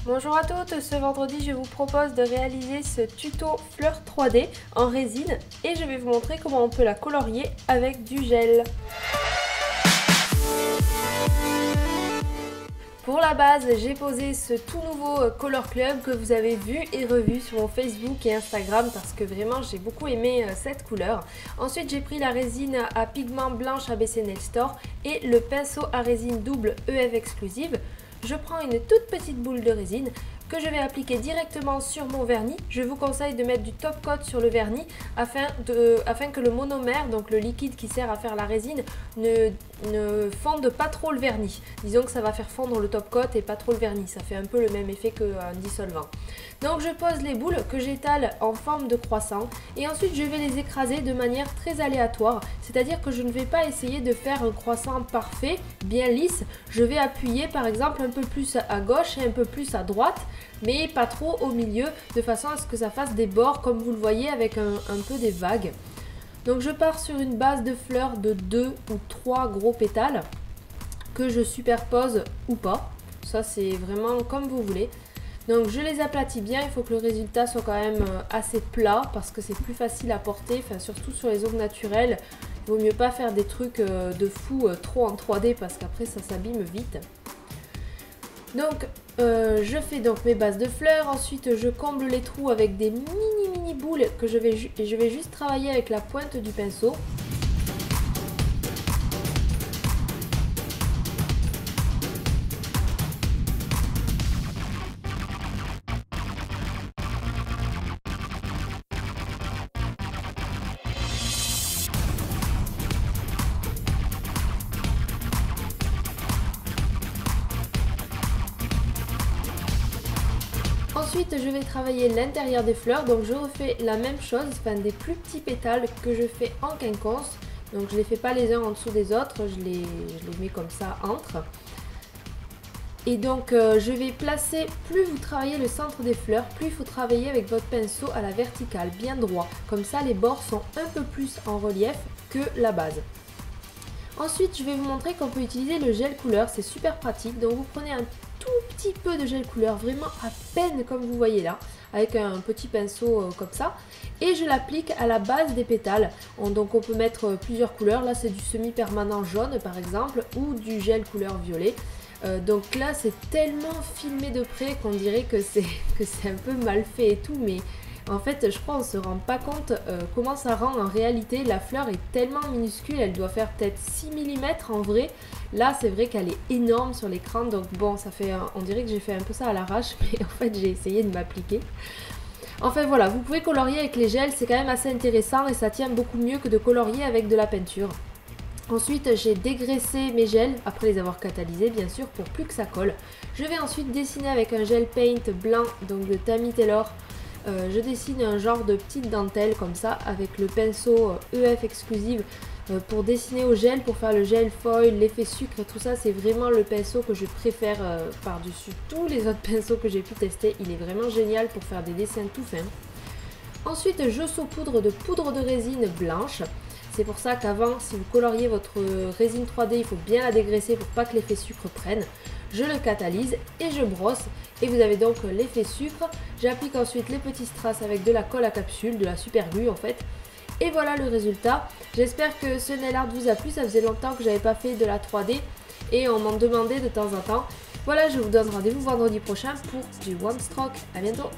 Bonjour à toutes, ce vendredi je vous propose de réaliser ce tuto fleur 3D en résine et je vais vous montrer comment on peut la colorier avec du gel. Pour la base, j'ai posé ce tout nouveau Color Club que vous avez vu et revu sur mon Facebook et Instagram parce que vraiment j'ai beaucoup aimé cette couleur. Ensuite j'ai pris la résine à pigment blanche ABC Nail Store et le pinceau à résine double EF exclusive. Je prends une toute petite boule de résine que je vais appliquer directement sur mon vernis. Je vous conseille de mettre du top coat sur le vernis afin que le monomère, donc le liquide qui sert à faire la résine, ne fonde pas trop le vernis. Disons que ça va faire fondre le top coat et pas trop le vernis. Ça fait un peu le même effet qu'un dissolvant. Donc je pose les boules que j'étale en forme de croissant et ensuite je vais les écraser de manière très aléatoire. C'est-à-dire que je ne vais pas essayer de faire un croissant parfait, bien lisse. Je vais appuyer par exemple un peu plus à gauche et un peu plus à droite, mais pas trop au milieu, de façon à ce que ça fasse des bords comme vous le voyez avec un peu des vagues. Donc je pars sur une base de fleurs de 2 ou 3 gros pétales que je superpose ou pas. Ça c'est vraiment comme vous voulez. Donc je les aplatis bien, il faut que le résultat soit quand même assez plat parce que c'est plus facile à porter, enfin surtout sur les ongles naturels. Il vaut mieux pas faire des trucs de fou trop en 3D parce qu'après ça s'abîme vite. Donc je fais donc mes bases de fleurs, ensuite je comble les trous avec des mini boules que je vais juste travailler avec la pointe du pinceau. Ensuite, je vais travailler l'intérieur des fleurs, donc je refais la même chose, enfin des plus petits pétales que je fais en quinconce. Donc je ne les fais pas les uns en dessous des autres, je les mets comme ça entre. Et donc je vais placer, plus vous travaillez le centre des fleurs, plus il faut travailler avec votre pinceau à la verticale, bien droit. Comme ça les bords sont un peu plus en relief que la base. Ensuite, je vais vous montrer qu'on peut utiliser le gel couleur, c'est super pratique. Donc vous prenez un tout petit peu de gel couleur, vraiment à peine comme vous voyez là, avec un petit pinceau comme ça. Et je l'applique à la base des pétales. Donc on peut mettre plusieurs couleurs, là c'est du semi-permanent jaune par exemple, ou du gel couleur violet. Donc là c'est tellement filmé de près qu'on dirait que c'est un peu mal fait et tout, mais en fait je crois qu'on se rend pas compte comment ça rend en réalité. La fleur est tellement minuscule, elle doit faire peut-être 6 mm en vrai. Là c'est vrai qu'elle est énorme sur l'écran, donc bon ça fait, on dirait que j'ai fait un peu ça à l'arrache, mais en fait j'ai essayé de m'appliquer. Enfin voilà, vous pouvez colorier avec les gels, c'est quand même assez intéressant et ça tient beaucoup mieux que de colorier avec de la peinture. Ensuite j'ai dégraissé mes gels, après les avoir catalysés bien sûr, pour plus que ça colle. Je vais ensuite dessiner avec un gel paint blanc, donc de Tammy Taylor. Je dessine un genre de petite dentelle comme ça avec le pinceau EF exclusive pour dessiner au gel, pour faire le gel foil, l'effet sucre et tout ça. C'est vraiment le pinceau que je préfère par-dessus tous les autres pinceaux que j'ai pu tester. Il est vraiment génial pour faire des dessins tout fins. Ensuite je saupoudre de poudre de résine blanche. C'est pour ça qu'avant, si vous coloriez votre résine 3D, il faut bien la dégraisser pour pas que l'effet sucre prenne. Je le catalyse et je brosse et vous avez donc l'effet sucre. J'applique ensuite les petits strass avec de la colle à capsule, de la super glue en fait. Et voilà le résultat. J'espère que ce nail art vous a plu, ça faisait longtemps que j'avais pas fait de la 3D et on m'en demandait de temps en temps. Voilà, je vous donne rendez-vous vendredi prochain pour du one stroke. À bientôt.